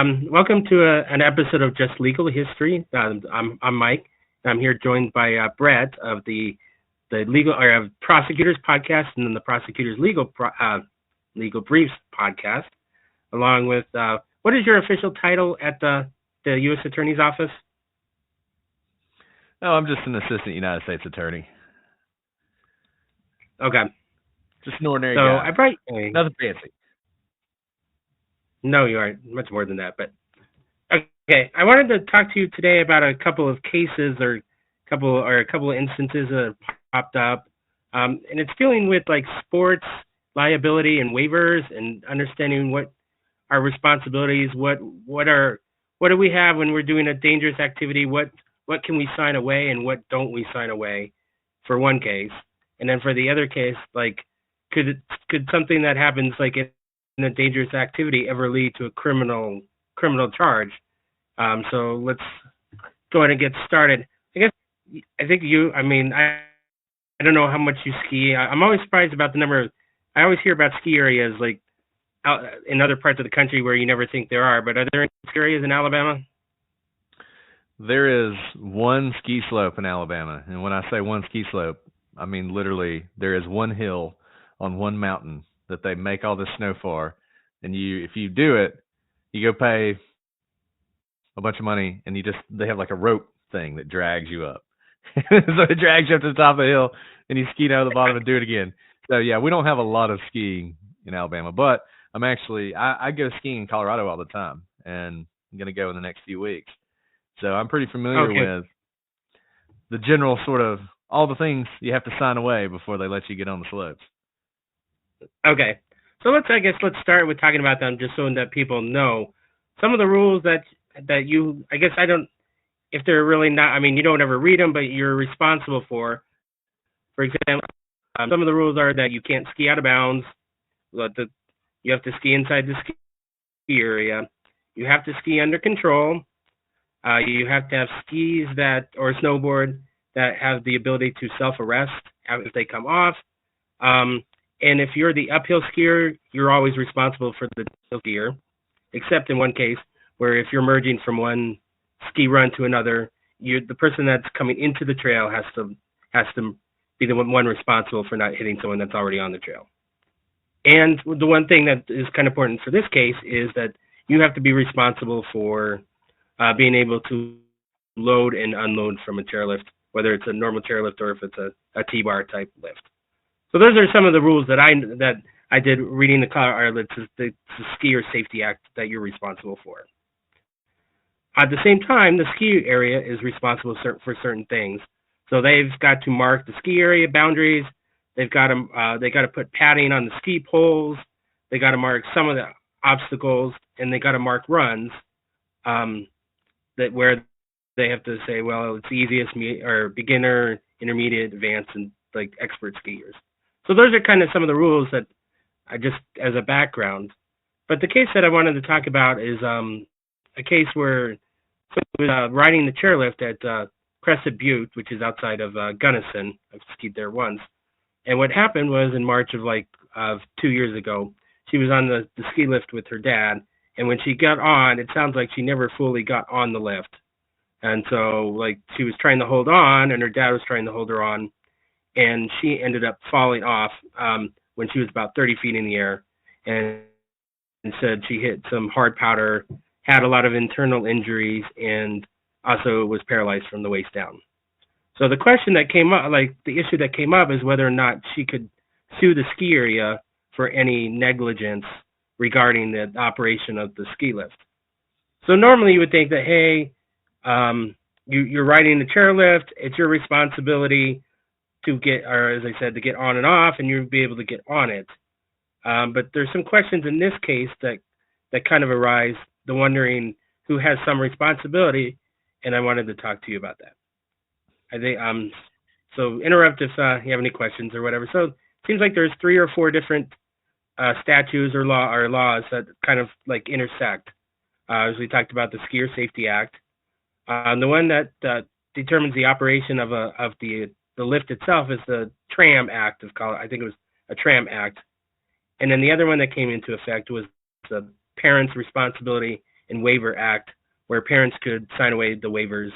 Welcome to an episode of Just Legal History. I'm Mike. I'm here joined by Brett of the legal or of Prosecutors podcast and then the Prosecutors Legal Briefs podcast, along with what is your official title at the U.S. Attorney's Office? Oh, I'm just an assistant United States attorney. Okay. Just an ordinary guy. Nothing fancy. No, you aren't. Much more than that. But okay, I wanted to talk to you today about a couple of cases or a couple of instances that have popped up, and it's dealing with like sports liability and waivers and understanding what our responsibilities, what do we have when we're doing a dangerous activity, what can we sign away and what don't we sign away for one case, and then for the other case, like could something that happens like in a dangerous activity ever lead to a criminal charge? So let's go ahead and get started. I don't know how much you ski. I'm always surprised about the number. I always hear about ski areas like out in other parts of the country where you never think there are. But are there any ski areas in Alabama? There is one ski slope in Alabama, and when I say one ski slope, I mean literally there is one hill on one mountain that they make all this snow for, and if you do it, you go pay a bunch of money, and they have like a rope thing that drags you up. So it drags you up to the top of the hill, and you ski down to the bottom and do it again. So yeah, we don't have a lot of skiing in Alabama, but I go skiing in Colorado all the time, and I'm going to go in the next few weeks. So I'm pretty familiar with the general sort of all the things you have to sign away before they let you get on the slopes. Okay. So let's start with talking about them just so that people know some of the rules that you, if they're really not, you don't ever read them, but you're responsible for. For example, some of the rules are that you can't ski out of bounds. You have to ski inside the ski area. You have to ski under control. You have to have skis or a snowboard that have the ability to self-arrest if they come off. And if you're the uphill skier, you're always responsible for the downhill skier, except in one case where if you're merging from one ski run to another, the person that's coming into the trail has to be the one responsible for not hitting someone that's already on the trail. And the one thing that is kind of important for this case is that you have to be responsible for being able to load and unload from a chairlift, whether it's a normal chairlift or if it's a T-bar type lift. So those are some of the rules that I did reading the Skier Safety Act that you're responsible for. At the same time, the ski area is responsible for certain things. So they've got to mark the ski area boundaries. They got to put padding on the ski poles. They got to mark some of the obstacles, and they got to mark runs where they have to say, well, it's easiest or beginner, intermediate, advanced, and like expert skiers. So those are kind of some of the rules that I just as a background. But the case that I wanted to talk about is a case where someone was riding the chairlift at Crested Butte, which is outside of Gunnison. I've skied there once. And what happened was in March of 2 years ago, she was on the ski lift with her dad. And when she got on, it sounds like she never fully got on the lift. And so like she was trying to hold on and her dad was trying to hold her on. And she ended up falling off when she was about 30 feet in the air, and said she hit some hard powder, had a lot of internal injuries, and also was paralyzed from the waist down. So the question that came up, the issue that came up, is whether or not she could sue the ski area for any negligence regarding the operation of the ski lift. So normally you would think that, hey, you're riding the chairlift, it's your responsibility to get, or as I said, to get on and off, and you'll be able to get on it. But there's some questions in this case that kind of arise, the wondering who has some responsibility, and I wanted to talk to you about that. I think so interrupt if you have any questions or whatever. So it seems like there's 3 or 4 different statutes or laws that kind of like intersect. As we talked about the Skier Safety Act, the one that determines the operation of the lift itself is the Tram Act of Colorado. I think it was a Tram Act. And then the other one that came into effect was the parent's responsibility and Waiver Act, where parents could sign away the waivers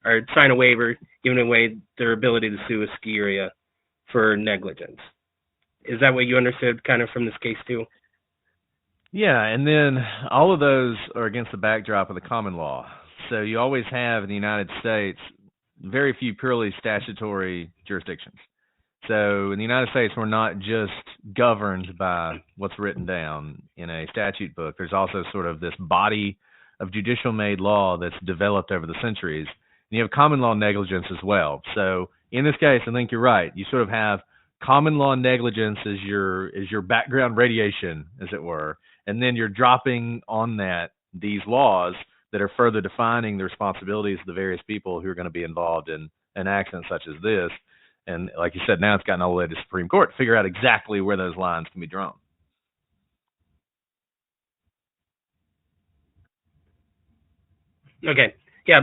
or sign a waiver giving away their ability to sue a ski area for negligence. Is that what you understood kind of from this case too? Yeah, and then all of those are against the backdrop of the common law. So you always have in the United States very few purely statutory jurisdictions. So in the United States, we're not just governed by what's written down in a statute book. There's also sort of this body of judicial-made law that's developed over the centuries. And you have common law negligence as well. So in this case, I think you're right. You sort of have common law negligence as your background radiation, as it were, and then you're dropping on that these laws that are further defining the responsibilities of the various people who are going to be involved in an accident such as this. And like you said, now it's gotten all the way to the Supreme Court to figure out exactly where those lines can be drawn. Okay. Yeah.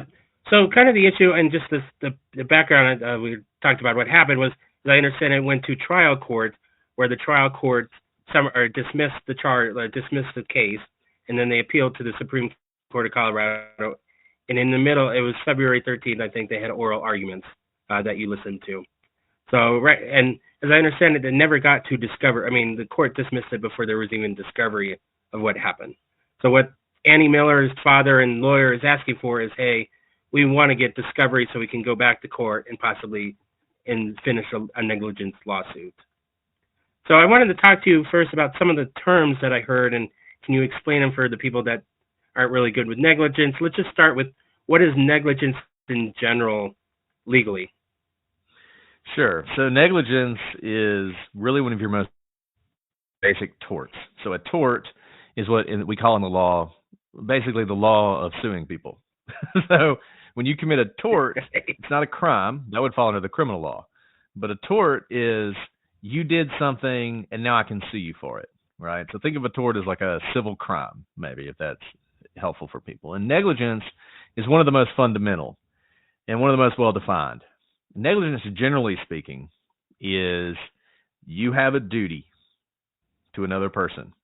So kind of the issue and just the background we talked about what happened was, as I understand it, went to trial court where the trial court dismissed dismissed the case, and then they appealed to the Supreme Court of Colorado. And in the middle, it was February 13th, I think they had oral arguments that you listened to. So, right, and as I understand it, it never got to discover. I mean, the court dismissed it before there was even discovery of what happened. So what Annie Miller's father and lawyer is asking for is, hey, we want to get discovery so we can go back to court and possibly finish a negligence lawsuit. So I wanted to talk to you first about some of the terms that I heard, and can you explain them for the people that aren't really good with negligence? Let's just start with, what is negligence in general legally? Sure. So negligence is really one of your most basic torts. So a tort is what we call in the law, basically the law of suing people. So when you commit a tort, it's not a crime. That would fall under the criminal law. But a tort is you did something and now I can sue you for it, right? So think of a tort as like a civil crime, maybe, if that's helpful for people. And negligence is one of the most fundamental and one of the most well-defined. Negligence, generally speaking, is you have a duty to another person.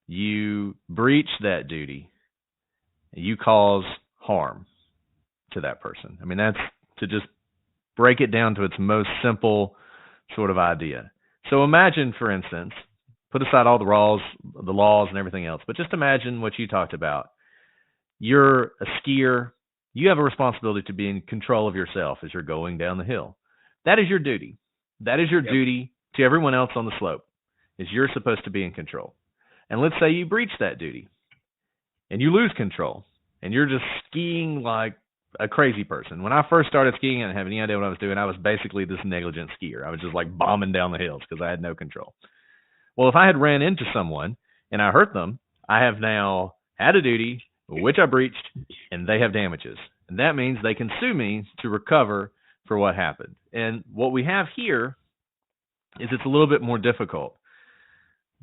You breach that duty. You cause harm to that person. I mean, that's to just break it down to its most simple sort of idea. So imagine, for instance, put aside all the laws and everything else, but just imagine what you talked about. You're a skier. You have a responsibility to be in control of yourself as you're going down the hill. That is your duty. That is your duty to everyone else on the slope, is you're supposed to be in control. And let's say you breach that duty and you lose control and you're just skiing like a crazy person. When I first started skiing, I didn't have any idea what I was doing. I was basically this negligent skier. I was just like bombing down the hills because I had no control. Well, if I had ran into someone and I hurt them, I have now had a duty, which I breached, and they have damages. And that means they can sue me to recover for what happened. And what we have here is it's a little bit more difficult.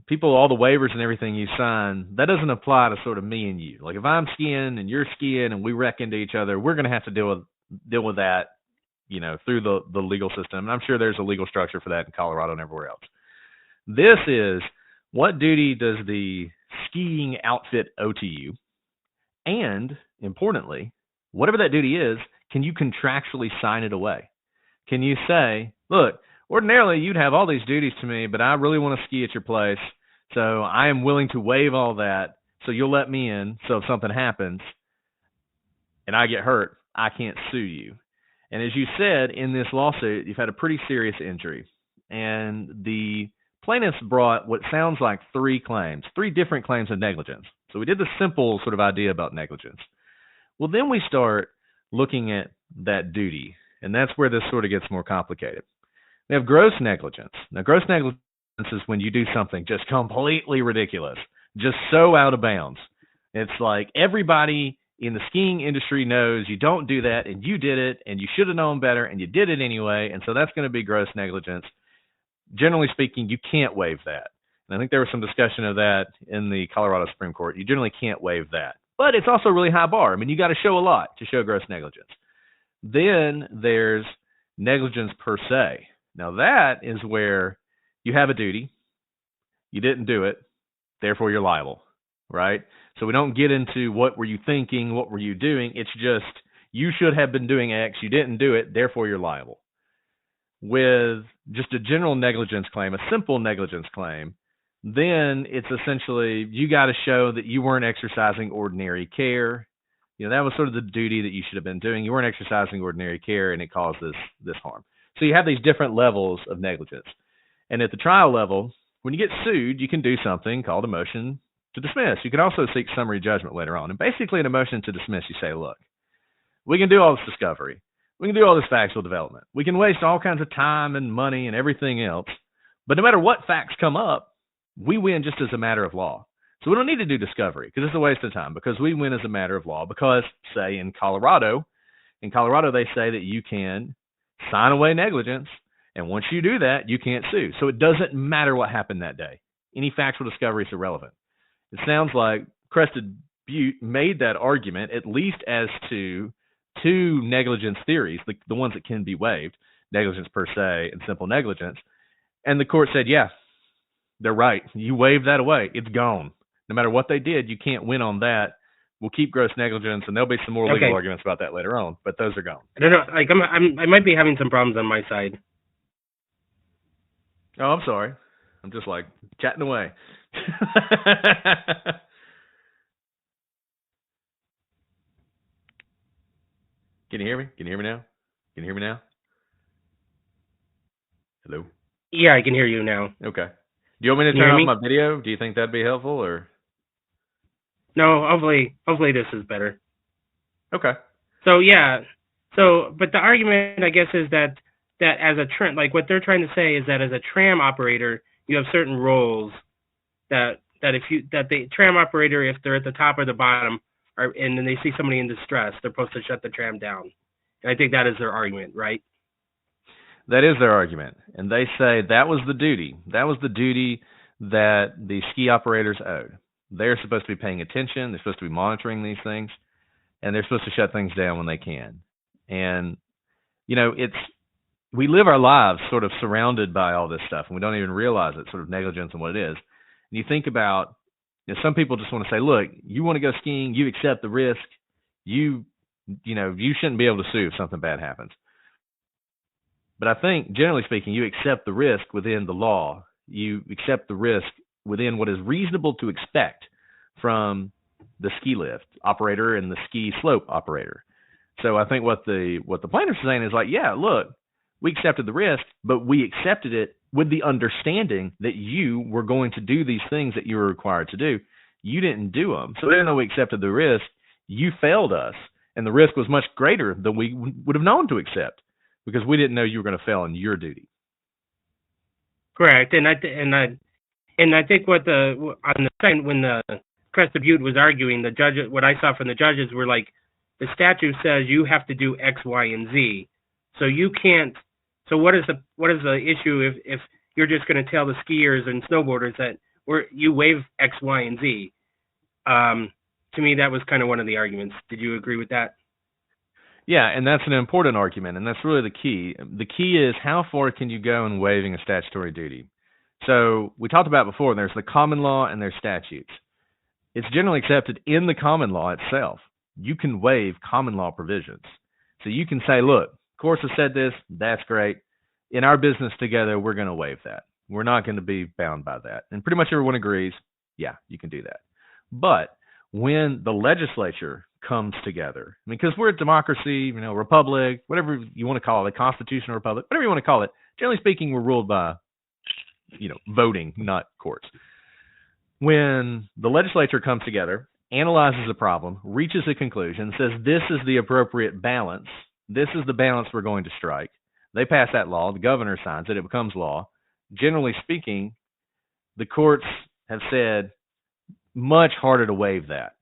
People, all the waivers and everything you sign, that doesn't apply to sort of me and you. Like if I'm skiing and you're skiing and we wreck into each other, we're going to have to deal with that, through the legal system. And I'm sure there's a legal structure for that in Colorado and everywhere else. This is, what duty does the skiing outfit owe to you? And importantly, whatever that duty is, can you contractually sign it away? Can you say, look, ordinarily you'd have all these duties to me, but I really want to ski at your place, so I am willing to waive all that, so you'll let me in, so if something happens and I get hurt, I can't sue you. And as you said, in this lawsuit, you've had a pretty serious injury. And the plaintiffs brought what sounds like three different claims of negligence. So we did the simple sort of idea about negligence. Well, then we start looking at that duty, and that's where this sort of gets more complicated. We have gross negligence. Now, gross negligence is when you do something just completely ridiculous, just so out of bounds. It's like everybody in the skiing industry knows you don't do that, and you did it, and you should have known better, and you did it anyway, and so that's going to be gross negligence. Generally speaking, you can't waive that. And I think there was some discussion of that in the Colorado Supreme Court. You generally can't waive that. But it's also a really high bar. I mean, you got to show a lot to show gross negligence. Then there's negligence per se. Now, that is where you have a duty. You didn't do it. Therefore, you're liable, right? So we don't get into what were you thinking, what were you doing. It's just you should have been doing X, you didn't do it, therefore you're liable. With just a general negligence claim, a simple negligence claim, then it's essentially you got to show that you weren't exercising ordinary care. That was sort of the duty that you should have been doing. You weren't exercising ordinary care, and it caused this harm. So you have these different levels of negligence. And at the trial level, when you get sued, you can do something called a motion to dismiss. You can also seek summary judgment later on. And basically in a motion to dismiss, you say, look, we can do all this discovery. We can do all this factual development. We can waste all kinds of time and money and everything else. But no matter what facts come up, we win just as a matter of law. So we don't need to do discovery because it's a waste of time, because we win as a matter of law. Because, say, in Colorado, they say that you can sign away negligence, and once you do that, you can't sue. So it doesn't matter what happened that day. Any factual discovery is irrelevant. It sounds like Crested Butte made that argument, at least as to two negligence theories, the ones that can be waived, negligence per se and simple negligence. And the court said, yeah, they're right. You waive that away. It's gone. No matter what they did, you can't win on that. We'll keep gross negligence, and there'll be some more legal arguments about that later on, but those are gone. I don't know. Like I might be having some problems on my side. Oh, I'm sorry. I'm just like chatting away. Can you hear me? Can you hear me now? Can you hear me now? Hello? Yeah, I can hear you now. Okay. Do you want me to turn off my video? Do you think that'd be helpful, or? No, hopefully this is better. Okay. So yeah, but the argument, I guess, is that as a tram, like what they're trying to say is that as a tram operator, you have certain roles that the tram operator, if they're at the top or the bottom, and then they see somebody in distress, they're supposed to shut the tram down. And I think that is their argument, right? That is their argument. And they say that was the duty. That was the duty that the ski operators owed. They're supposed to be paying attention. They're supposed to be monitoring these things. And they're supposed to shut things down when they can. And, we live our lives sort of surrounded by all this stuff, and we don't even realize it, sort of negligence and what it is. And you think about, some people just want to say, look, you want to go skiing, you accept the risk. You shouldn't be able to sue if something bad happens. But I think, generally speaking, you accept the risk within the law. You accept the risk within what is reasonable to expect from the ski lift operator and the ski slope operator. So I think what the plaintiffs are saying is like, yeah, look, we accepted the risk, but we accepted it with the understanding that you were going to do these things that you were required to do. You didn't do them. So even though we accepted the risk, you failed us, and the risk was much greater than we would have known to accept because we didn't know you were going to fail in your duty. Correct. And I think when the Crested Butte was arguing, the judges, what I saw from the judges were like, the statute says you have to do X, Y, and Z. So you can't. So what is the issue if you're just going to tell the skiers and snowboarders that you waive X, Y, and Z? To me, that was kind of one of the arguments. Did you agree with that? Yeah, and that's an important argument, and that's really the key. The key is how far can you go in waiving a statutory duty? So we talked about before, there's the common law and there's statutes. It's generally accepted in the common law itself. You can waive common law provisions. So you can say, look, courts have said this, that's great. In our business together, we're going to waive that. We're not going to be bound by that. And pretty much everyone agrees, yeah, you can do that. But when the legislature comes together, because we're a democracy, republic, whatever you want to call it, constitutional republic, whatever you want to call it, generally speaking, we're ruled by, voting, not courts. When the legislature comes together, analyzes a problem, reaches a conclusion, says this is the appropriate balance, this is the balance we're going to strike. They pass that law, the governor signs it, it becomes law. Generally speaking, the courts have said much harder to waive that.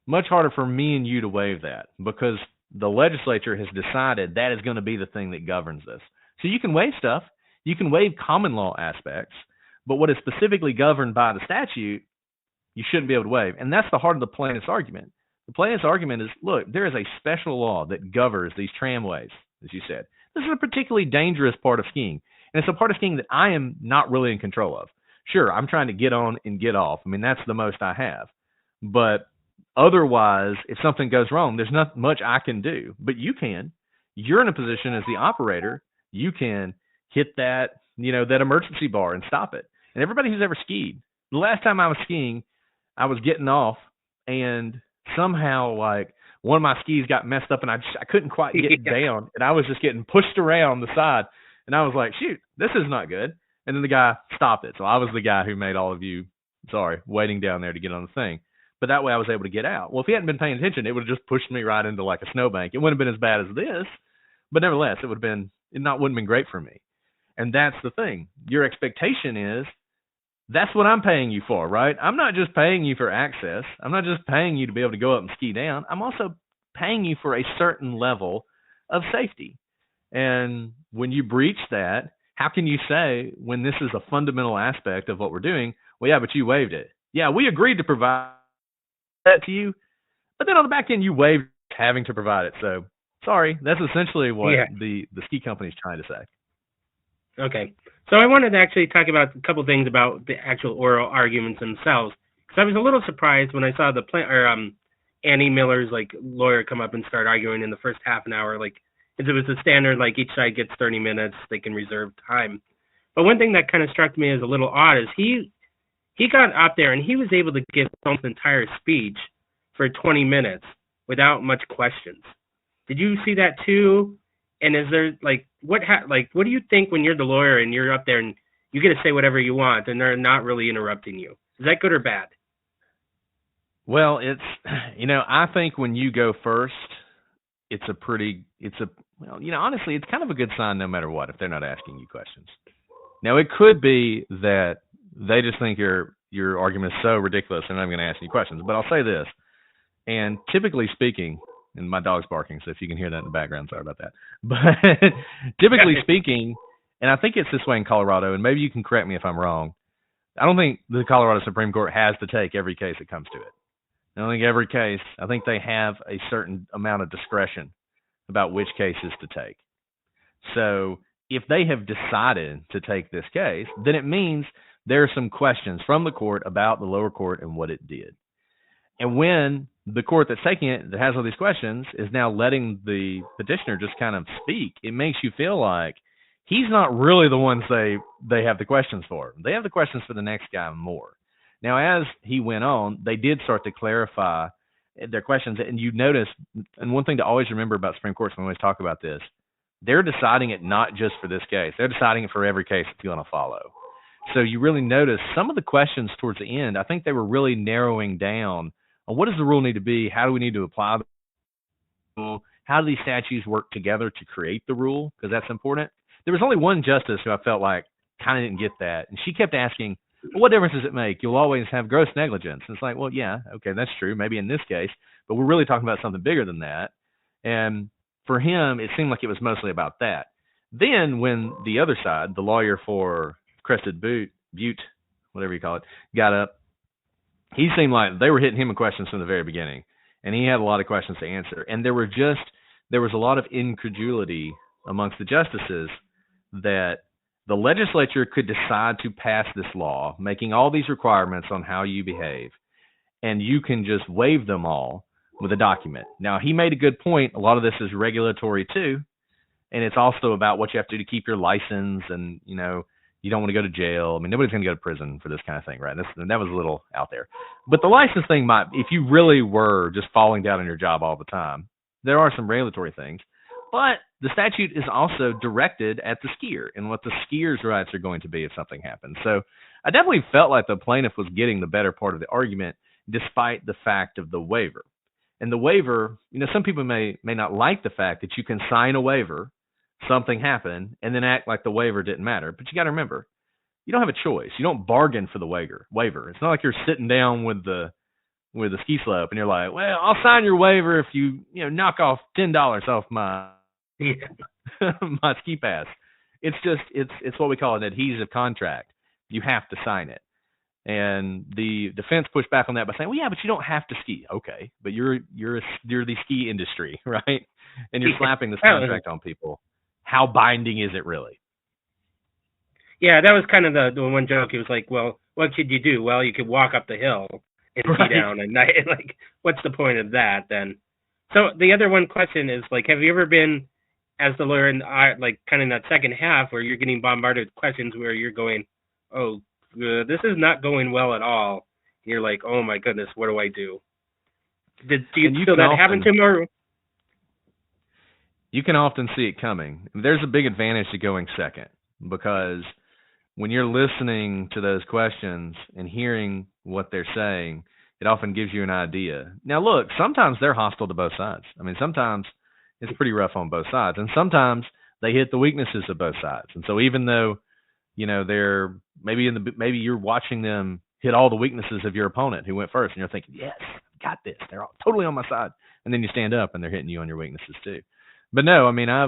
Much harder for me and you to waive that because the legislature has decided that is going to be the thing that governs this. So you can waive stuff. You can waive common law aspects, but what is specifically governed by the statute, you shouldn't be able to waive. And that's the heart of the plaintiff's argument. The plaintiff's argument is, look, there is a special law that governs these tramways, as you said. This is a particularly dangerous part of skiing. And it's a part of skiing that I am not really in control of. Sure, I'm trying to get on and get off. I mean, that's the most I have. But otherwise, if something goes wrong, there's not much I can do. But you can. You're in a position as the operator. You can hit that, that emergency bar and stop it. And everybody who's ever skied, the last time I was skiing, I was getting off, and somehow like one of my skis got messed up, and I couldn't quite get down, and I was just getting pushed around the side, and I was like, shoot, this is not good. And then the guy stopped it, so I was the guy who made all of you waiting down there to get on the thing. But that way I was able to get out. Well, if he hadn't been paying attention, it would have just pushed me right into like a snowbank. It wouldn't have been as bad as this, but nevertheless, it wouldn't have been great for me. And that's the thing. Your expectation is that's what I'm paying you for, right? I'm not just paying you for access. I'm not just paying you to be able to go up and ski down. I'm also paying you for a certain level of safety. And when you breach that, how can you say when this is a fundamental aspect of what we're doing, well, yeah, but you waived it. Yeah, we agreed to provide that to you, but then on the back end, you waived having to provide it. So, sorry, that's essentially what the ski company is trying to say. Okay. So I wanted to actually talk about a couple things about the actual oral arguments themselves, because I was a little surprised when I saw Annie Miller's lawyer come up and start arguing in the first half an hour. It was a standard, each side gets 30 minutes, they can reserve time. But one thing that kind of struck me as a little odd is he got up there and he was able to give his entire speech for 20 minutes without much questions. Did you see that too? And is there what do you think when you're the lawyer and you're up there and you get to say whatever you want and they're not really interrupting you? Is that good or bad? Well, it's I think when you go first, honestly, it's kind of a good sign no matter what if they're not asking you questions. Now, it could be that they just think your argument is so ridiculous they're not going to ask any questions. But I'll say this, and typically speaking, and my dog's barking, so if you can hear that in the background, sorry about that. But typically speaking, and I think it's this way in Colorado, and maybe you can correct me if I'm wrong, I don't think the Colorado Supreme Court has to take every case that comes to it. I don't think every case, I think they have a certain amount of discretion about which cases to take. So if they have decided to take this case, then it means there are some questions from the court about the lower court and what it did. And when the court that's taking it, that has all these questions, is now letting the petitioner just kind of speak, it makes you feel like he's not really the ones they have the questions for. They have the questions for the next guy more. Now, as he went on, they did start to clarify their questions. And you notice, and one thing to always remember about Supreme Courts when we always talk about this, they're deciding it not just for this case. They're deciding it for every case that's going to follow. So you really notice some of the questions towards the end, I think they were really narrowing down on what does the rule need to be? How do we need to apply the rule? How do these statutes work together to create the rule? Because that's important. There was only one justice who I felt like kind of didn't get that. And she kept asking, well, what difference does it make? You'll always have gross negligence. And it's like, well, yeah, okay, that's true. Maybe in this case, but we're really talking about something bigger than that. And for him, it seemed like it was mostly about that. Then when the other side, the lawyer for Crested Butte, whatever you call it, got up, he seemed like they were hitting him with questions from the very beginning. And he had a lot of questions to answer. And there was a lot of incredulity amongst the justices that the legislature could decide to pass this law, making all these requirements on how you behave, and you can just waive them all with a document. Now, he made a good point. A lot of this is regulatory too, and it's also about what you have to do to keep your license, and you don't want to go to jail. I mean, nobody's going to go to prison for this kind of thing, right? That was a little out there. But the license thing might, if you really were just falling down on your job all the time, there are some regulatory things. But the statute is also directed at the skier and what the skier's rights are going to be if something happens. So I definitely felt like the plaintiff was getting the better part of the argument despite the fact of the waiver. And the waiver, some people may not like the fact that you can sign a waiver, something happened, and then act like the waiver didn't matter. But you got to remember, you don't have a choice. You don't bargain for the waiver. It's not like you're sitting down with the ski slope and you're like, well, I'll sign your waiver if you knock off $10 off my my ski pass. It's just it's what we call an adhesive contract. You have to sign it. And the defense pushed back on that by saying, well, yeah, but you don't have to ski. Okay, but you're the ski industry, right? And you're slapping this contract on people. How binding is it really? Yeah, that was kind of the one joke. He was like, well, what could you do? Well, you could walk up the hill. and be down and not, like, what's the point of that then? So the other one question is, like, have you ever been as the lawyer in like kind of in that second half where you're getting bombarded with questions where you're going, oh, this is not going well at all. And you're like, oh my goodness, what do I do? Do you feel that happen to you? You can often see it coming. There's a big advantage to going second, because when you're listening to those questions and hearing what they're saying, it often gives you an idea. Now, look, sometimes they're hostile to both sides. I mean, sometimes it's pretty rough on both sides, and sometimes they hit the weaknesses of both sides. And so even though, they're maybe maybe you're watching them hit all the weaknesses of your opponent who went first, and you're thinking, yes, got this. They're all totally on my side. And then you stand up and they're hitting you on your weaknesses too. But no, I mean, I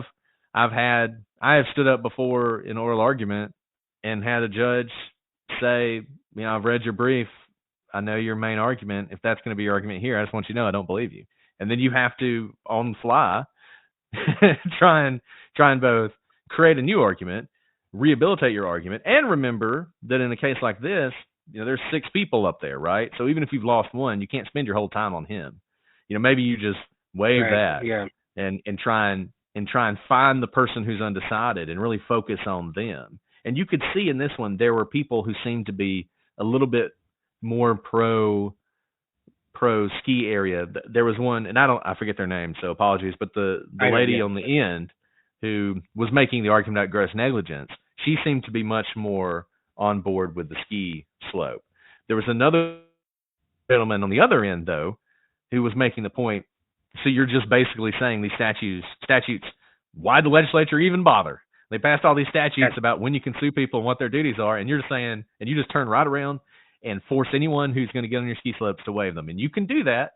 have stood up before in oral argument and had a judge say, I've read your brief. I know your main argument. If that's going to be your argument here, I just want you to know I don't believe you. And then you have to, on the fly, try and both create a new argument, rehabilitate your argument, and remember that in a case like this, there's 6 people up there, right? So even if you've lost one, you can't spend your whole time on him. Maybe you just waive that, and try and find the person who's undecided and really focus on them. And you could see in this one there were people who seemed to be a little bit more pro ski area. There was one, and I forget their name, so apologies, but the lady on the end who was making the argument about gross negligence, she seemed to be much more on board with the ski slope. There was another gentleman on the other end, though, who was making the point, so you're just basically saying these statutes, why the legislature even bother? They passed all these statutes about when you can sue people and what their duties are, and you're just saying, and you just turn right around and force anyone who's going to get on your ski slopes to waive them. And you can do that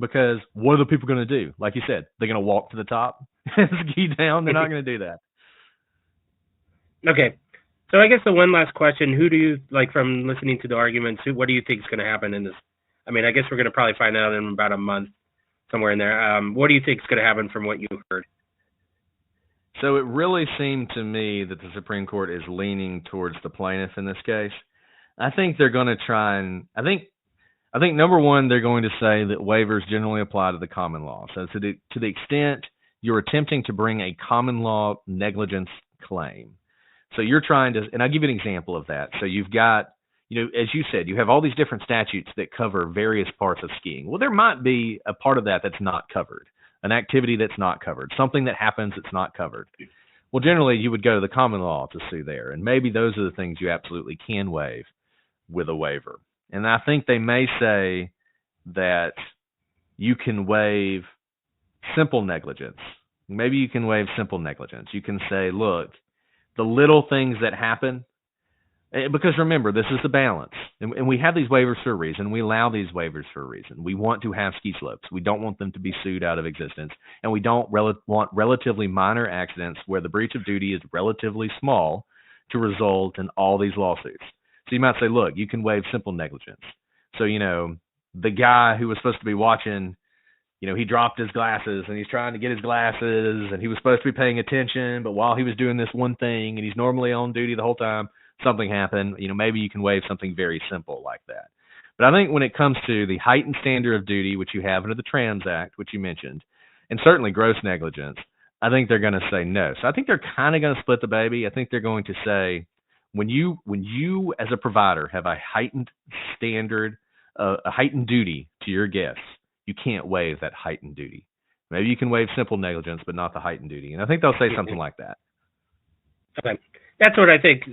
because what are the people going to do? Like you said, they're going to walk to the top and ski down. They're not going to do that. Okay. So I guess the one last question, who do you, like, from listening to the arguments, what do you think is going to happen in this? I mean, I guess we're going to probably find out in about a month, somewhere in there. What do you think is going to happen from what you heard? So it really seemed to me that the Supreme Court is leaning towards the plaintiff in this case. I think they're going to try and I think number one, they're going to say that waivers generally apply to the common law. So to the extent you're attempting to bring a common law negligence claim, so you're trying to, and I'll give you an example of that. So you've got, as you said, you have all these different statutes that cover various parts of skiing. Well, there might be a part of that that's not covered, an activity that's not covered, something that happens that's not covered. Well, generally, you would go to the common law to sue there, and maybe those are the things you absolutely can waive with a waiver. And I think they may say that you can waive simple negligence. Maybe you can waive simple negligence. You can say, look, the little things that happen, because remember, this is the balance. And we have these waivers for a reason. We allow these waivers for a reason. We want to have ski slopes. We don't want them to be sued out of existence. And we don't want relatively minor accidents where the breach of duty is relatively small to result in all these lawsuits. So you might say, look, you can waive simple negligence. So, the guy who was supposed to be watching, he dropped his glasses and he's trying to get his glasses and he was supposed to be paying attention, but while he was doing this one thing and he's normally on duty the whole time, something happened. Maybe you can waive something very simple like that. But I think when it comes to the heightened standard of duty, which you have under the Trans Act, which you mentioned, and certainly gross negligence, I think they're going to say no. So I think they're kind of going to split the baby. I think they're going to say, when you as a provider have a heightened standard, a heightened duty to your guests, you can't waive that heightened duty. Maybe you can waive simple negligence, but not the heightened duty. And I think they'll say something like that. Okay. That's what I think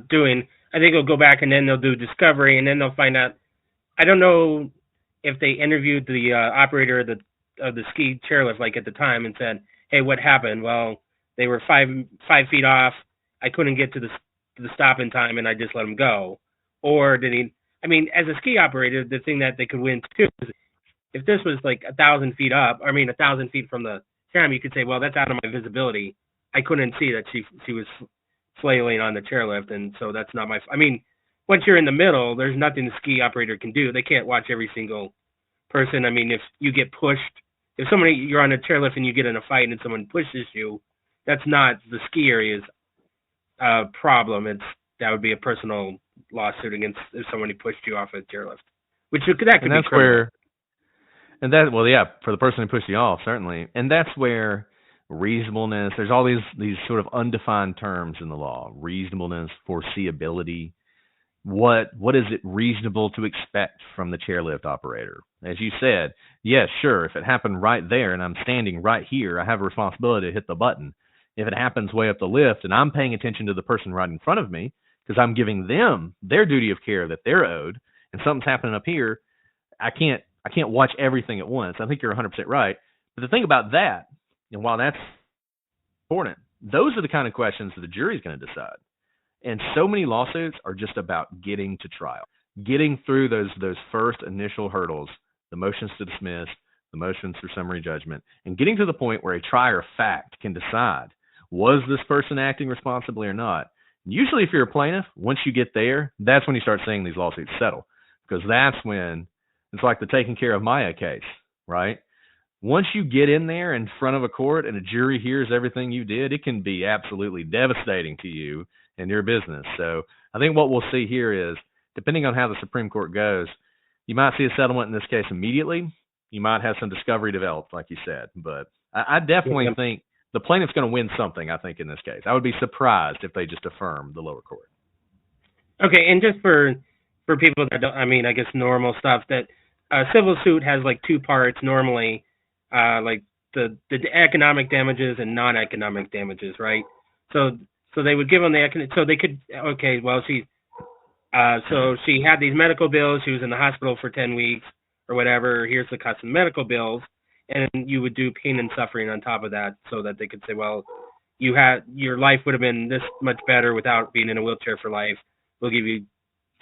doing. I think they'll go back and then they'll do discovery and then they'll find out. I don't know if they interviewed the operator of the ski chairlift, like at the time, and said, hey, what happened? Well, they were 5 feet off. I couldn't get to the stop in time and I just let them go. Or did he, I mean, as a ski operator, the thing that they could win too is if this was like 1,000 feet up, 1,000 feet from the tram, you could say, well, that's out of my visibility. I couldn't see that she was flailing on the chairlift, and so that's not my. I mean, once you're in the middle, there's nothing the ski operator can do. They can't watch every single person. I mean, if you get pushed, if you're on a chairlift and you get in a fight and someone pushes you, that's not the ski area's problem. That would be a personal lawsuit against if somebody pushed you off a chairlift. that could And be that's criminal. where, and that, well, yeah, for the person who pushed you off, certainly. And that's where reasonableness, there's all these sort of undefined terms in the law: reasonableness, foreseeability. What is it reasonable to expect from the chairlift operator? As you said, yes, sure, if it happened right there and I'm standing right here, I have a responsibility to hit the button. If it happens way up the lift and I'm paying attention to the person right in front of me because I'm giving them their duty of care that they're owed, and something's happening up here, I can't watch everything at once. I think you're 100% right. But the thing about that, and while that's important, those are the kind of questions that the jury's going to decide. And so many lawsuits are just about getting to trial, getting through those first initial hurdles, the motions to dismiss, the motions for summary judgment, and getting to the point where a trier of fact can decide, was this person acting responsibly or not? Usually if you're a plaintiff, once you get there, that's when you start seeing these lawsuits settle, because that's when it's like the taking care of Maya case, right? Once you get in there in front of a court and a jury hears everything you did, it can be absolutely devastating to you and your business. So I think what we'll see here is, depending on how the Supreme Court goes, you might see a settlement in this case immediately. You might have some discovery developed, like you said. But I definitely think the plaintiff's going to win something, I think, in this case. I would be surprised if they just affirm the lower court. Okay, and just for people that don't, I mean, I guess normal stuff, that civil suit has like two parts normally, like the economic damages and non-economic damages, right? So they would give them so they could, okay, well, so she had these medical bills, she was in the hospital for 10 weeks or whatever, here's the cost of medical bills, and you would do pain and suffering on top of that so that they could say, well, your life would have been this much better without being in a wheelchair for life. We'll give you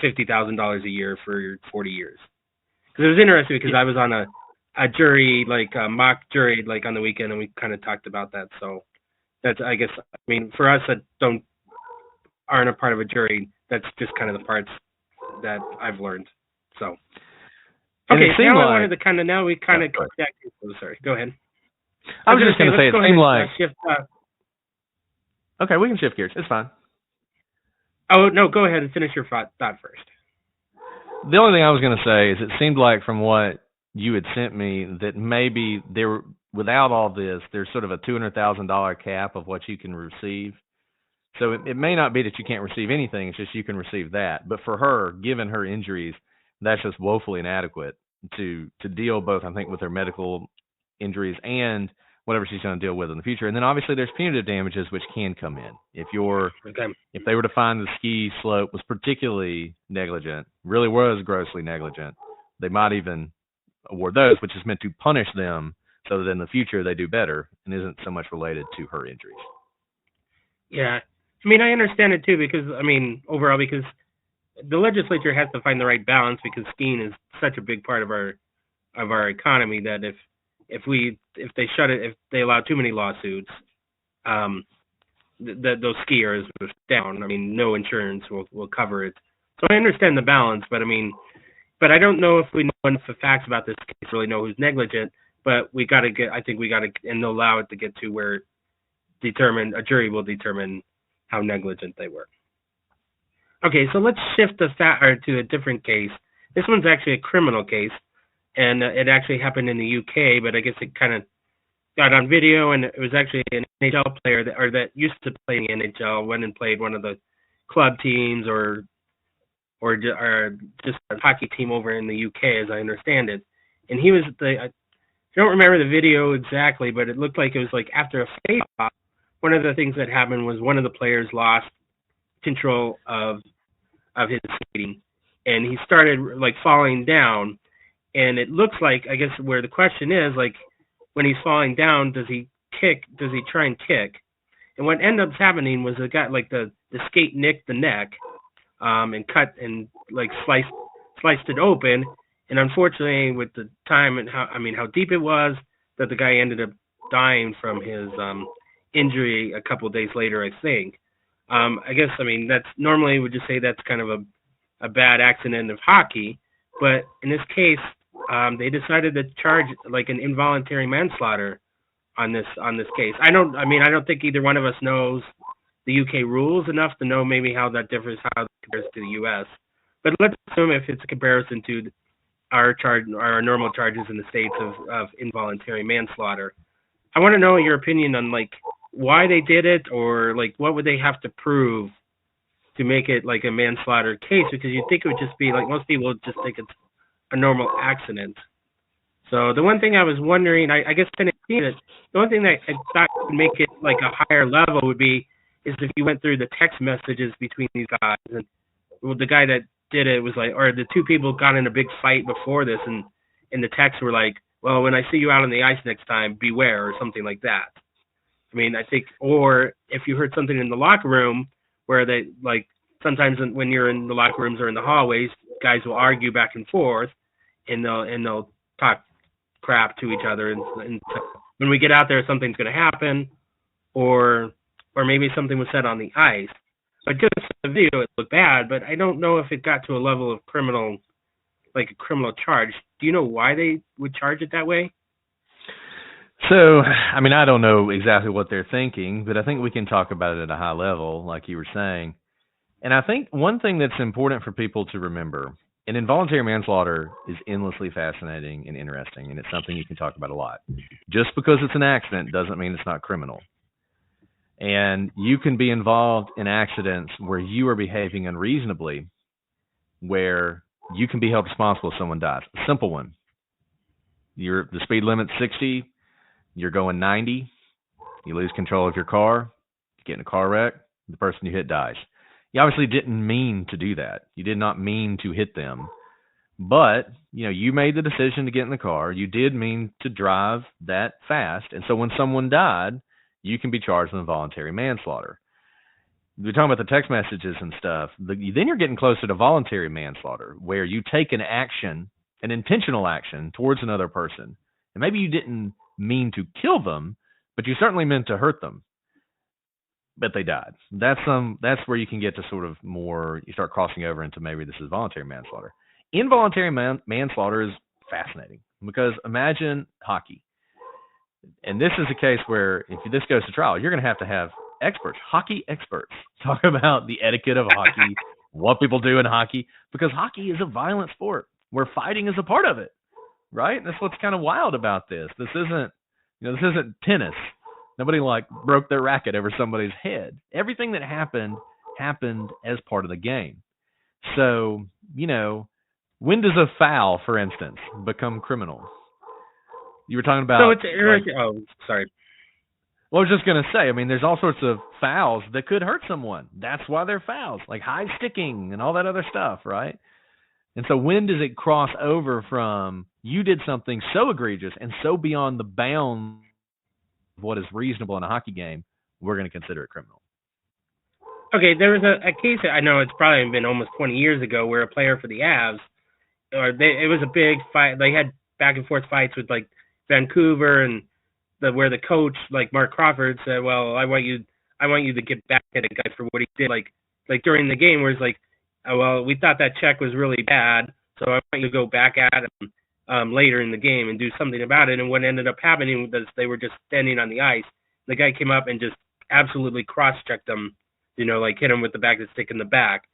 $50,000 a year for your 40 years. Because it was interesting because I was on a jury, like a mock jury, like on the weekend, and we kind of talked about that. So that's, I guess, I mean, for us that aren't a part of a jury, that's just kind of the parts that I've learned. So, okay, now I wanted to kind of, now we kind of, sorry, go ahead. I was just going to say, it seemed like, shift, okay, we can shift gears. It's fine. Oh, no, go ahead and finish your thought first. The only thing I was going to say is it seemed like from what you had sent me that maybe there, without all this, there's sort of a $200,000 cap of what you can receive. So it may not be that you can't receive anything, it's just you can receive that. But for her, given her injuries, that's just woefully inadequate to deal both, I think, with her medical injuries and whatever she's going to deal with in the future. And then obviously there's punitive damages which can come in. If they were to find the ski slope was particularly negligent, really was grossly negligent, they might even award those, which is meant to punish them so that in the future they do better and isn't so much related to her injuries. Yeah. I mean, I understand it too because, I mean, overall, because the legislature has to find the right balance because skiing is such a big part of our economy that if they shut it, if they allow too many lawsuits, those skiers are down. I mean, no insurance will cover it. So I understand the balance, but I mean, but I don't know if we know enough of facts about this case to really know who's negligent. But I think we got to, and they'll allow it to get to where a jury will determine how negligent they were. Okay, so let's shift to a different case. This one's actually a criminal case, and it actually happened in the UK, but I guess it kind of got on video, and it was actually an NHL player that used to play in the NHL, went and played one of the club teams or just a hockey team over in the UK, as I understand it. And he was I don't remember the video exactly, but it looked like it was like after a face-off, one of the things that happened was one of the players lost control of his skating, and he started like falling down. And it looks like, I guess, where the question is, like, when he's falling down, does he try and kick? And what ended up happening was it got like the skate nicked the neck, and cut and like sliced it open. And unfortunately, with the time and how deep it was, that the guy ended up dying from his injury a couple of days later, I think. I guess, I mean, that's normally would just say that's kind of a bad accident of hockey, but in this case, they decided to charge like an involuntary manslaughter on this case. I don't think either one of us knows the UK rules enough to know maybe how that compares to the US. But let's assume if it's a comparison to our normal charges in the states of involuntary manslaughter. I want to know your opinion on like why they did it, or like what would they have to prove to make it like a manslaughter case, because you'd think it would just be like most people would just think it's a normal accident. So the one thing I was wondering, I guess kind of seen it, the one thing that I thought would make it like a higher level would be is if you went through the text messages between these guys, and well, the guy that did it was like, or the two people got in a big fight before this, and in the texts were like, well, when I see you out on the ice next time, beware, or something like that. I mean, I think, or if you heard something in the locker room where they like sometimes when you're in the locker rooms or in the hallways, guys will argue back and forth, and they'll talk crap to each other, and when we get out there, something's going to happen, or maybe something was said on the ice. But just the video, it looked bad, but I don't know if it got to a level of criminal, like a criminal charge. Do you know why they would charge it that way? So, I mean, I don't know exactly what they're thinking, but I think we can talk about it at a high level, like you were saying. And I think one thing that's important for people to remember, and involuntary manslaughter is endlessly fascinating and interesting, and it's something you can talk about a lot. Just because it's an accident doesn't mean it's not criminal. And you can be involved in accidents where you are behaving unreasonably, where you can be held responsible if someone dies. A simple one. The speed limit's 60, you're going 90, you lose control of your car, you get in a car wreck, the person you hit dies. You obviously didn't mean to do that. You did not mean to hit them. But, you made the decision to get in the car. You did mean to drive that fast. And so when someone died, you can be charged with involuntary manslaughter. We're talking about the text messages and stuff. Then you're getting closer to voluntary manslaughter, where you take an action, an intentional action towards another person. And maybe you didn't mean to kill them, but you certainly meant to hurt them. But they died. That's where you can get to sort of more, you start crossing over into maybe this is voluntary manslaughter. Involuntary manslaughter is fascinating because imagine hockey. And this is a case where if this goes to trial, you're going to have experts, hockey experts, talk about the etiquette of hockey, what people do in hockey, because hockey is a violent sport where fighting is a part of it, right? And that's what's kind of wild about this. This isn't tennis. Nobody broke their racket over somebody's head. Everything that happened as part of the game. So, when does a foul, for instance, become criminal? You were talking about. So it's sorry. Well, I was just going to say, I mean, there's all sorts of fouls that could hurt someone. That's why they're fouls, like high sticking and all that other stuff, right? And so when does it cross over from you did something so egregious and so beyond the bounds of what is reasonable in a hockey game, we're going to consider it criminal? Okay, there was a case, I know it's probably been almost 20 years ago, where a player for the Avs, it was a big fight. They had back and forth fights with like Vancouver, and where the coach, like Mark Crawford, said, "Well, I want you to get back at a guy for what he did." Like during the game, where it's like, "Oh, well, we thought that check was really bad, so I want you to go back at him later in the game and do something about it." And what ended up happening was they were just standing on the ice. The guy came up and just absolutely cross-checked him, like hit him with the back of the stick in the back,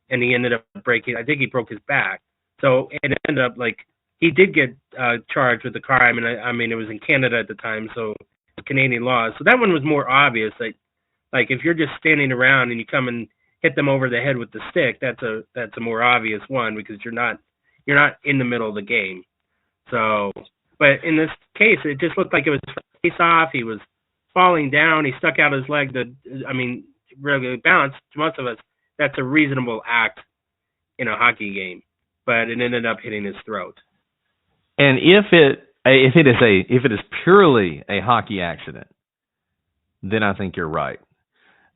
and he ended up breaking. I think he broke his back. So it ended up like he did get charged with the crime, and I mean it was in Canada at the time, so Canadian laws. So that one was more obvious. Like if you're just standing around and you come and hit them over the head with the stick, that's a more obvious one, because you're not in the middle of the game. So, but in this case, it just looked like it was face off. He was falling down. He stuck out his leg. Really balanced. To most of us, that's a reasonable act in a hockey game, but it ended up hitting his throat. And if it is purely a hockey accident, then I think you're right.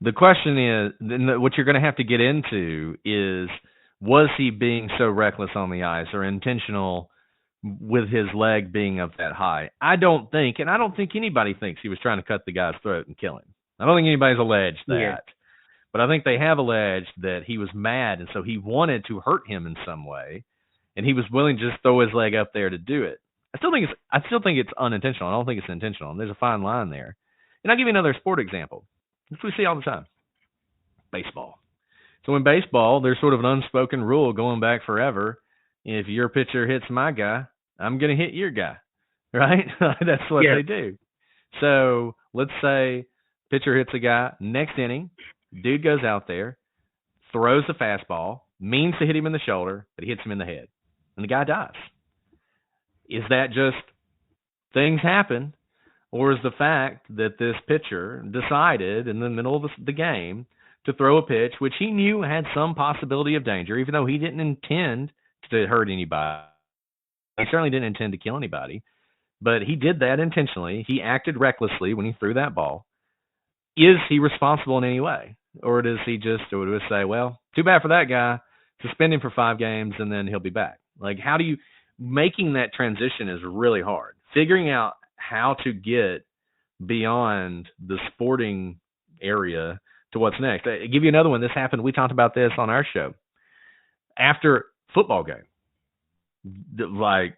The question is, then what you're going to have to get into is, was he being so reckless on the ice or intentional with his leg being up that high? I don't think anybody thinks he was trying to cut the guy's throat and kill him. I don't think anybody's alleged that. Yeah. But I think they have alleged that he was mad, and so he wanted to hurt him in some way, and he was willing to just throw his leg up there to do it. I still think it's unintentional. I don't think it's intentional. And there's a fine line there. And I'll give you another sport example, which we see all the time. Baseball. So in baseball, there's sort of an unspoken rule going back forever If your pitcher hits my guy, I'm going to hit your guy, right? That's what Yeah. they do. So let's say pitcher hits a guy, next inning, dude goes out there, throws the fastball, means to hit him in the shoulder, but he hits him in the head, and the guy dies. Is that just things happen, or is the fact that this pitcher decided in the middle of the game to throw a pitch which he knew had some possibility of danger, even though he didn't intend to hurt anybody? He certainly didn't intend to kill anybody, but he did that intentionally. He acted recklessly when he threw that ball. Is he responsible in any way? Or does he just say, well, too bad for that guy, suspend him for 5 games, and then he'll be back? Like, how do you – making that transition is really hard. Figuring out how to get beyond the sporting area to what's next. I'll give you another one. This happened. We talked about this on our show. After football game, like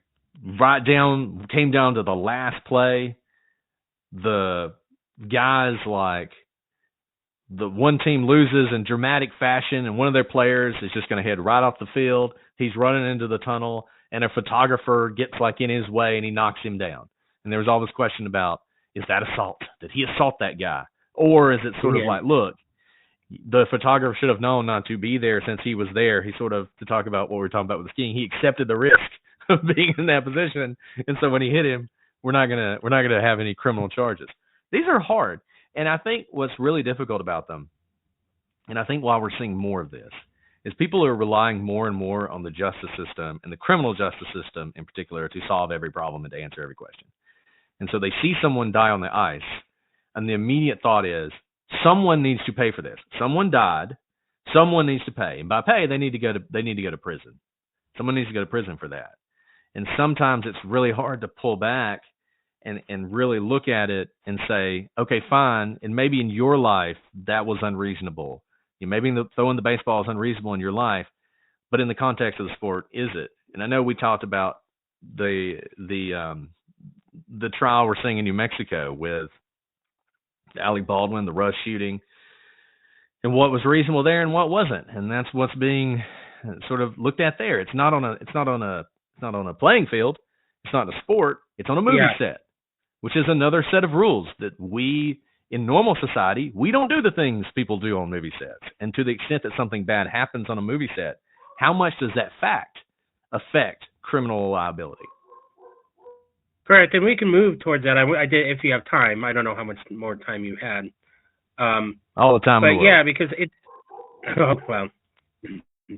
came down to the last play, the guys like the one team loses in dramatic fashion, and one of their players is just going to head right off the field. He's running into the tunnel, and a photographer gets like in his way, and he knocks him down. And there was all this question about, is that assault? Did he assault that guy? Or is it sort of like, look, the photographer should have known not to be there since he was there. He sort of, to talk about what we were talking about with the skiing, he accepted the risk of being in that position. And so when he hit him, we're not gonna have any criminal charges. These are hard. And I think what's really difficult about them, and I think why we're seeing more of this, is people are relying more and more on the justice system, and the criminal justice system in particular, to solve every problem and to answer every question. And so they see someone die on the ice, and the immediate thought is, someone needs to pay for this. Someone died. Someone needs to pay. And by pay, they need to go to prison. Someone needs to go to prison for that. And sometimes it's really hard to pull back and really look at it and say, okay, fine. And maybe in your life, that was unreasonable. Maybe throwing the baseball is unreasonable in your life, but in the context of the sport, is it? And I know we talked about the trial we're seeing in New Mexico with Alec Baldwin, the Rush shooting, and what was reasonable there and what wasn't. And that's what's being sort of looked at there. It's not on a playing field. It's not a sport. It's on a movie set, which is another set of rules that we, in normal society, we don't do the things people do on movie sets. And to the extent that something bad happens on a movie set, how much does that fact affect criminal liability? Correct, and we can move towards that. I did, if you have time. I don't know how much more time you had. All the time. But yeah, because it's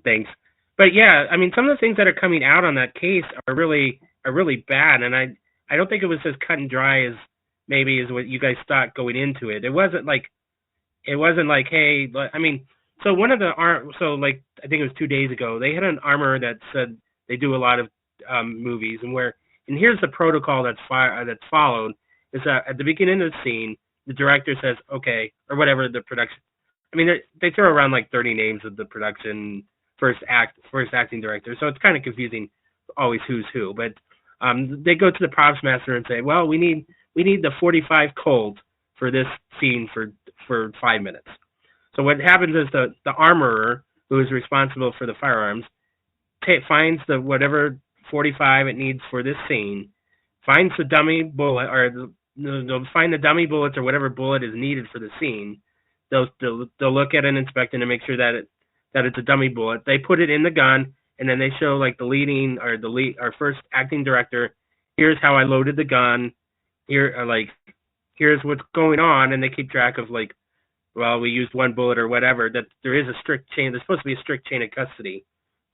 thanks. But yeah, I mean, some of the things that are coming out on that case are really bad, and I don't think it was as cut and dry as maybe is what you guys thought going into it. It wasn't like, hey, I mean, so one of the like I think it was 2 days ago, they had an armorer that said they do a lot of movies, and here's the protocol that's followed, is that at the beginning of the scene, the director says, okay, or whatever the production. I mean, they throw around like 30 names of the production, first acting director, so it's kind of confusing always who's who. But they go to the props master and say, well, we need the 45 Colt for this scene for 5 minutes. So what happens is the armorer, who is responsible for the firearms, finds the whatever 45 it needs for this scene, finds the dummy bullet, or they'll find the dummy bullets or whatever bullet is needed for the scene. They'll look at it and inspect it and make sure that it's a dummy bullet. They put it in the gun, and then they show like our first acting director, here's how I loaded the gun. Here's what's going on, and they keep track of like, well, we used one bullet or whatever. That there is a strict chain. There's supposed to be a strict chain of custody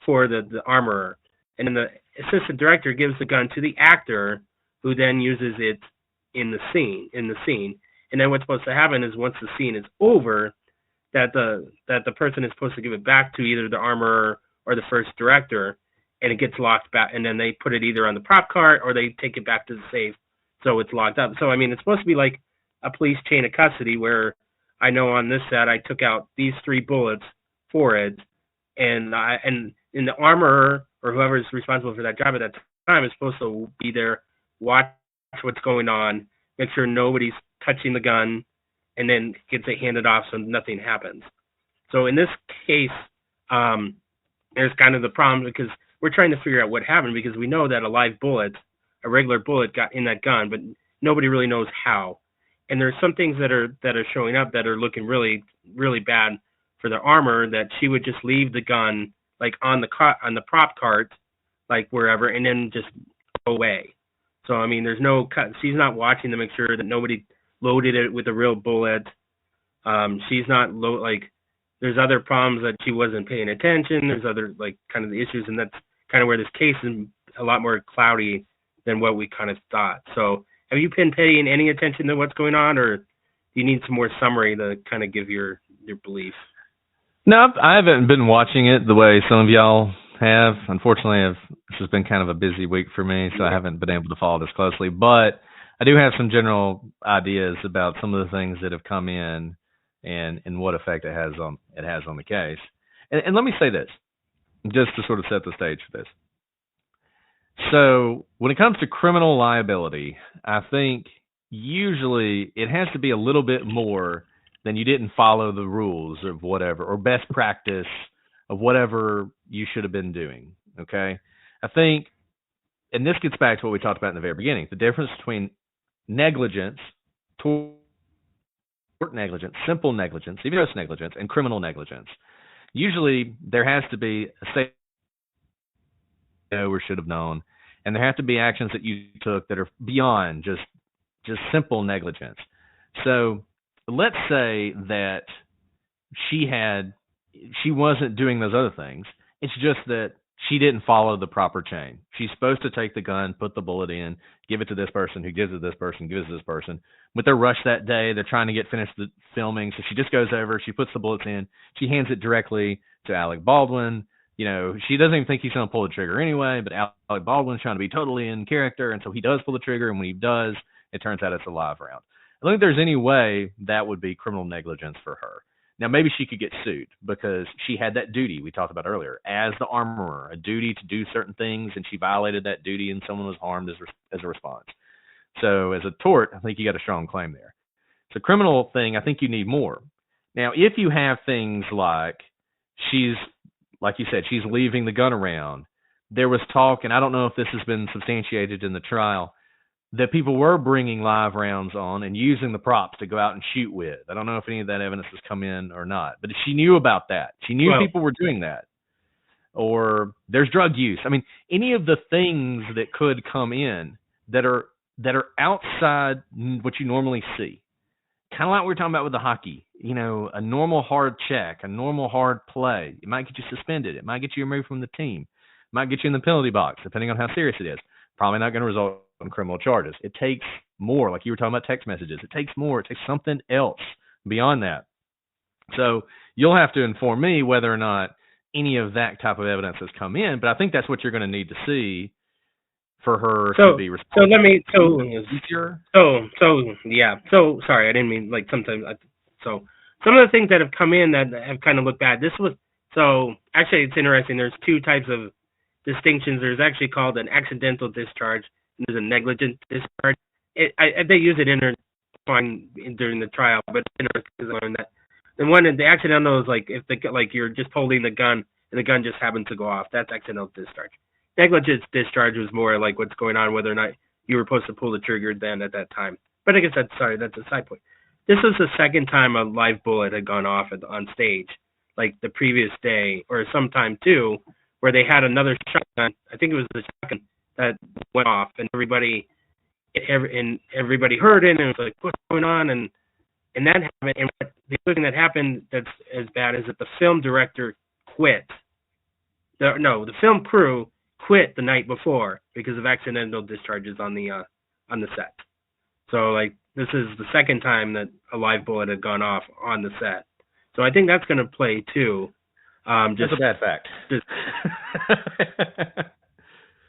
for the armorer. And then the assistant director gives the gun to the actor, who then uses it in the scene. And then what's supposed to happen is once the scene is over, that the person is supposed to give it back to either the armorer or the first director, and it gets locked back. And then they put it either on the prop cart or they take it back to the safe, so it's locked up. So I mean, it's supposed to be like a police chain of custody, where I know on this set I took out these 3 bullets for it, and the armorer or whoever is responsible for that job at that time is supposed to be there, watch what's going on, make sure nobody's touching the gun, and then gets it handed off so nothing happens. So in this case, there's kind of the problem, because we're trying to figure out what happened because we know that a regular bullet got in that gun, but nobody really knows how. And there's some things that are showing up that are looking really really bad for the armor, that she would just leave the gun like on the prop cart, like wherever, and then just go away. So I mean, there's no cut. She's not watching to make sure that nobody loaded it with a real bullet. She's not like there's other problems that she wasn't paying attention. There's other like kind of the issues, and that's kind of where this case is a lot more cloudy than what we kind of thought. So have you been paying any attention to what's going on, or do you need some more summary to kind of give your belief? No, I haven't been watching it the way some of y'all have. Unfortunately, this has been kind of a busy week for me, so I haven't been able to follow this closely. But I do have some general ideas about some of the things that have come in and what effect it has on the case. And let me say this, just to sort of set the stage for this. So when it comes to criminal liability, I think usually it has to be a little bit more than you didn't follow the rules of whatever, or best practice of whatever you should have been doing. Okay? I think, and this gets back to what we talked about in the very beginning, the difference between negligence, tort negligence, simple negligence, even gross negligence, and criminal negligence. Usually there has to be a say or should have known, and there have to be actions that you took that are beyond just simple negligence. So let's say that she wasn't doing those other things. It's just that she didn't follow the proper chain. She's supposed to take the gun, put the bullet in, give it to this person, who gives it to this person, gives it to this person. But they're rushed that day. They're trying to get finished the filming. So she just goes over, she puts the bullets in, she hands it directly to Alec Baldwin. You know, she doesn't even think he's going to pull the trigger anyway, but Alec Baldwin's trying to be totally in character, and so he does pull the trigger, and when he does, it turns out it's a live round. I don't think there's any way that would be criminal negligence for her. Now, maybe she could get sued because she had that duty we talked about earlier as the armorer, a duty to do certain things, and she violated that duty and someone was harmed as a response. So as a tort, I think you got a strong claim there. So criminal thing, I think you need more. Now, if you have things like like you said, she's leaving the gun around, there was talk, and I don't know if this has been substantiated in the trial, that people were bringing live rounds on and using the props to go out and shoot with. I don't know if any of that evidence has come in or not, but she knew about that. She knew people were doing that. Or there's drug use. I mean, any of the things that could come in that are outside what you normally see. Kind of like we were talking about with the hockey. You know, a normal hard check, a normal hard play. It might get you suspended. It might get you removed from the team. It might get you in the penalty box, depending on how serious it is. Probably not going to result in criminal charges. It takes more, like you were talking about text messages. It takes more. It takes something else beyond that. So you'll have to inform me whether or not any of that type of evidence has come in, but I think that's what you're going to need to see for her to be responsible. So sorry, I didn't mean like sometimes. So some of the things that have come in that have kind of looked bad. Actually it's interesting. There's two types of distinctions. There's actually called an accidental discharge and there's a negligent discharge. They use it during the trial, but it's interesting because I learned that. And the accidental is like if you're just holding the gun and the gun just happens to go off. That's accidental discharge. Negligent discharge was more like what's going on, whether or not you were supposed to pull the trigger then at that time. But I guess that's a side point. This was the second time a live bullet had gone off on stage, like the previous day or sometime too, where they had another shotgun. I think it was the shotgun that went off, and everybody heard it, and it was like, what's going on? And that happened. And the other thing that happened that's as bad is that the film director quit. The film crew quit the night before because of accidental discharges on the set. So like this is the second time that a live bullet had gone off on the set. So I think that's going to play too. That's a bad fact.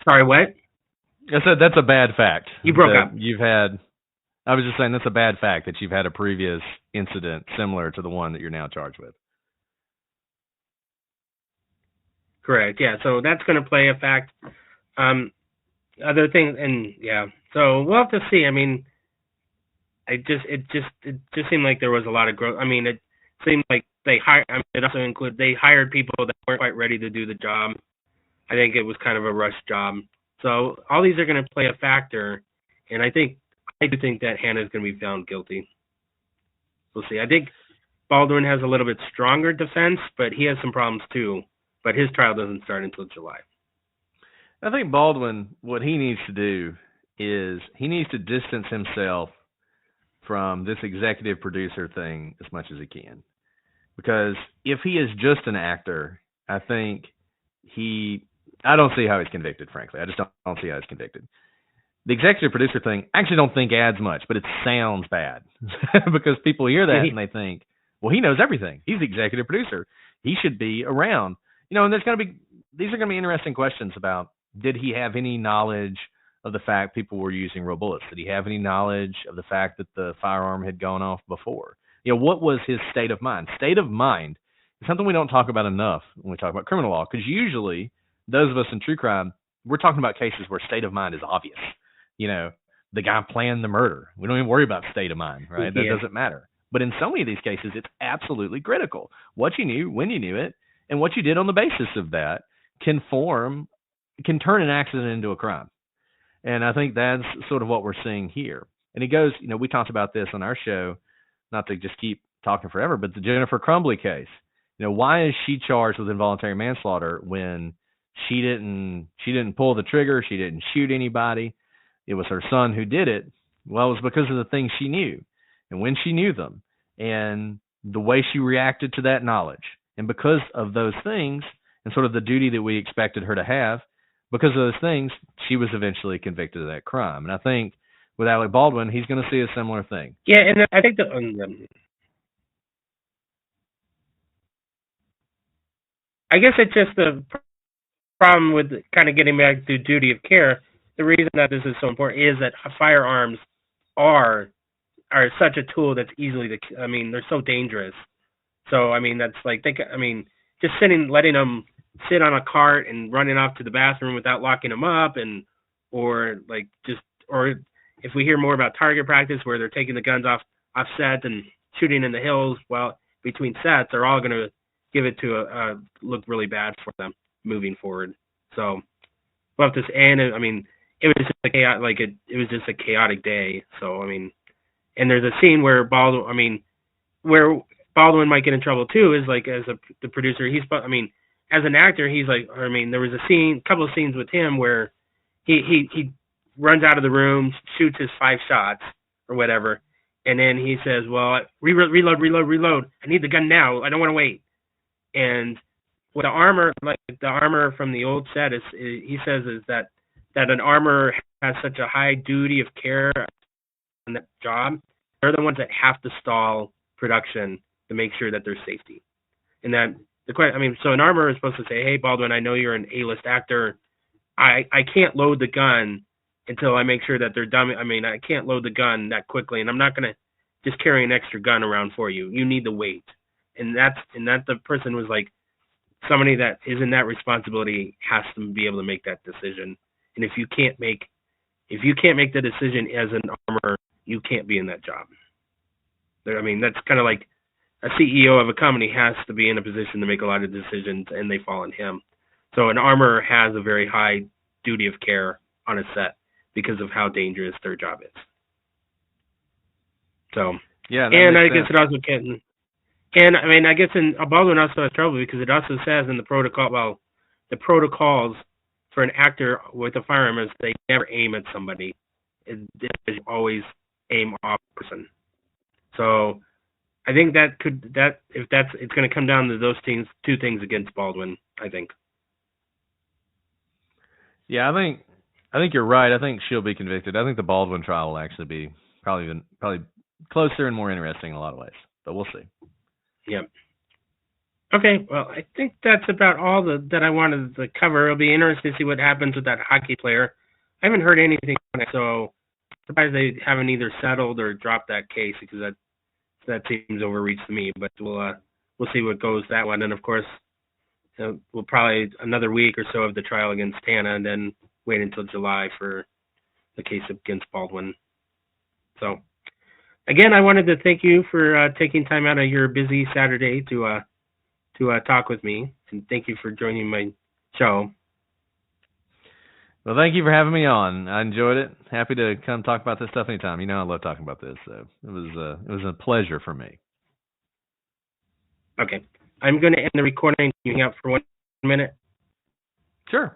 Sorry, what? I said that's a bad fact. You broke up. I was just saying that's a bad fact that you've had a previous incident similar to the one that you're now charged with. Correct. Yeah. So that's going to play a fact. Other things, and yeah. So we'll have to see. I mean, it just seemed like there was a lot of growth. I mean, it seemed like they hired. I mean, it also included they hired people that weren't quite ready to do the job. I think it was kind of a rush job. So all these are going to play a factor, and I do think that Hannah's going to be found guilty. We'll see. I think Baldwin has a little bit stronger defense, but he has some problems too. But his trial doesn't start until July. I think Baldwin, what he needs to do is he needs to distance himself from this executive producer thing as much as he can. Because if he is just an actor, I think I don't see how he's convicted, frankly. I just don't see how he's convicted. The executive producer thing, I actually don't think adds much, but it sounds bad because people hear that and they think, well, he knows everything. He's the executive producer. He should be around. And these are going to be interesting questions about, did he have any knowledge of the fact people were using real bullets? Did he have any knowledge of the fact that the firearm had gone off before? What was his state of mind? State of mind is something we don't talk about enough when we talk about criminal law, because usually those of us in true crime, we're talking about cases where state of mind is obvious. The guy planned the murder. We don't even worry about state of mind, right? That doesn't matter. But in so many of these cases, it's absolutely critical. What you knew, when you knew it, and what you did on the basis of that can turn an accident into a crime. And I think that's sort of what we're seeing here. And it goes, we talked about this on our show, not to just keep talking forever, but the Jennifer Crumbly case. Why is she charged with involuntary manslaughter when she didn't pull the trigger, she didn't shoot anybody? It was her son who did it. Well, it was because of the things she knew and when she knew them and the way she reacted to that knowledge. And because of those things and sort of the duty that we expected her to have, because of those things, she was eventually convicted of that crime. And I think with Alec Baldwin, he's going to see a similar thing. Yeah, and I think I guess it's just the problem with kind of getting back to duty of care. The reason that this is so important is that firearms are such a tool that's they're so dangerous. So, that's like, just letting them sit on a cart and running off to the bathroom without locking them up, or if we hear more about target practice where they're taking the guns off set and shooting in the hills between sets, are all going to give it to look really bad for them moving forward. So we'll have to, and it was just a chaotic day. So and there's a scene where Baldwin might get in trouble too. Is like as the producer, as an actor, he's like, there was a couple of scenes with him where he runs out of the room, shoots his 5 shots or whatever, and then he says, well, reload. I need the gun now. I don't want to wait. And what the armor from the old set he says is that an armor has such a high duty of care on that job. They're the ones that have to stall production to make sure that there's safety. And that so an armorer is supposed to say, hey, Baldwin, I know you're an A-list actor. I can't load the gun until I make sure that they're done. I can't load the gun that quickly, and I'm not going to just carry an extra gun around for you. You need the weight. And that the person was like, somebody that is in that responsibility has to be able to make that decision. And if you can't make the decision as an armorer, you can't be in that job. That's kind of like a CEO of a company has to be in a position to make a lot of decisions, and they fall on him. So an armorer has a very high duty of care on a set because of how dangerous their job is. So yeah, and I guess it also can. And I guess Baldwin also has trouble because it also says in the protocol, the protocols for an actor with a firearm is they never aim at somebody. They always aim off a person. So I think it's going to come down to those two things against Baldwin, I think. Yeah, I think you're right. I think she'll be convicted. I think the Baldwin trial will actually be probably closer and more interesting in a lot of ways, but we'll see. Yep. Okay, well, I think that's about all that I wanted to cover. It'll be interesting to see what happens with that hockey player. I haven't heard anything on it, so I'm surprised they haven't either settled or dropped that case because that seems overreach to me. But we'll see what goes that one, and of course, we'll probably another week or so of the trial against Hannah, and then wait until July for the case against Baldwin. So. Again, I wanted to thank you for taking time out of your busy Saturday to talk with me, and thank you for joining my show. Well, thank you for having me on. I enjoyed it. Happy to come talk about this stuff anytime. I love talking about this, so it was a pleasure for me. Okay. I'm going to end the recording. You hang out for 1 minute. Sure.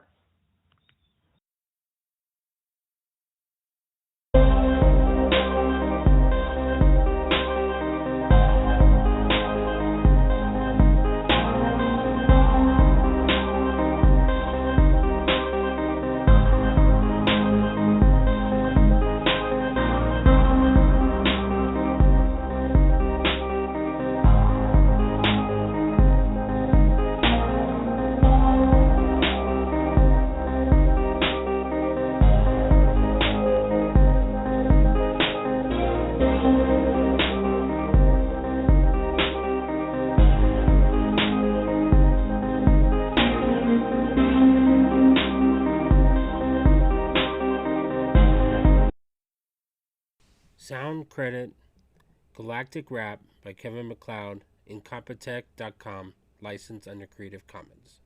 Sound credit Galactic Rap by Kevin MacLeod, Incompetech.com, licensed under Creative Commons.